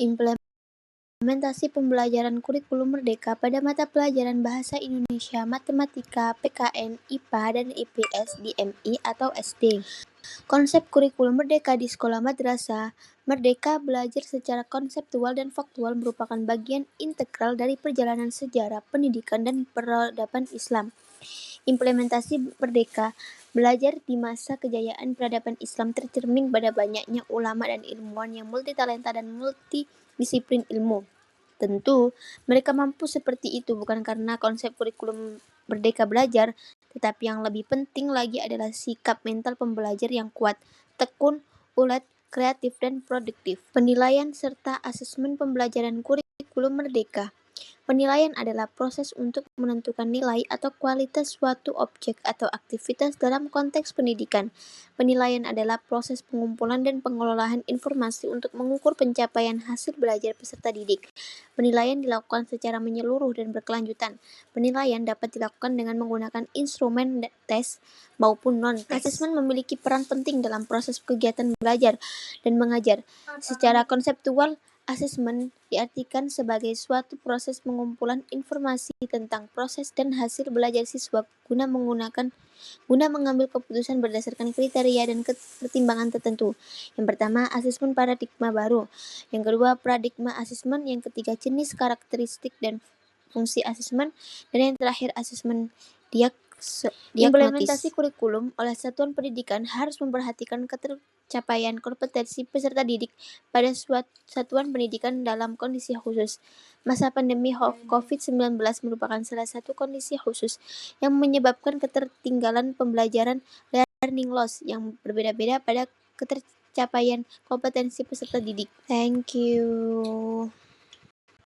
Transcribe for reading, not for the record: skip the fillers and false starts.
Implementasi pembelajaran kurikulum merdeka pada mata pelajaran Bahasa Indonesia, Matematika, PKN, IPA, dan IPS di MI atau SD. Konsep kurikulum merdeka di sekolah madrasah. Merdeka belajar secara konseptual dan faktual merupakan bagian integral dari perjalanan sejarah, pendidikan, dan peradaban Islam. Implementasi merdeka belajar di masa kejayaan peradaban Islam tercermin pada banyaknya ulama dan ilmuwan yang multitalenta dan multidisiplin ilmu. Tentu, mereka mampu seperti itu bukan karena konsep kurikulum merdeka belajar, tetapi yang lebih penting lagi adalah sikap mental pembelajar yang kuat, tekun, ulet, kreatif, dan produktif. Penilaian serta asesmen pembelajaran kurikulum merdeka. Penilaian adalah proses untuk menentukan nilai atau kualitas suatu objek atau aktivitas dalam konteks pendidikan. Penilaian adalah proses pengumpulan dan pengelolaan informasi untuk mengukur pencapaian hasil belajar peserta didik. Penilaian dilakukan secara menyeluruh dan berkelanjutan. Penilaian dapat dilakukan dengan menggunakan instrumen tes maupun non-tes. Asesmen memiliki peran penting dalam proses kegiatan belajar dan mengajar. Secara konseptual, asesmen diartikan sebagai suatu proses pengumpulan informasi tentang proses dan hasil belajar siswa guna mengambil keputusan berdasarkan kriteria dan pertimbangan tertentu. Yang pertama, asesmen paradigma baru. Yang kedua, paradigma asesmen. Yang ketiga, jenis, karakteristik, dan fungsi asesmen. Dan yang terakhir, asesmen diagnosis. Implementasi kurikulum oleh satuan pendidikan harus memperhatikan ketercapaian kompetensi peserta didik pada satuan pendidikan dalam kondisi khusus. Masa pandemi COVID-19 merupakan salah satu kondisi khusus yang menyebabkan ketertinggalan pembelajaran learning loss yang berbeda-beda pada ketercapaian kompetensi peserta didik. Thank you.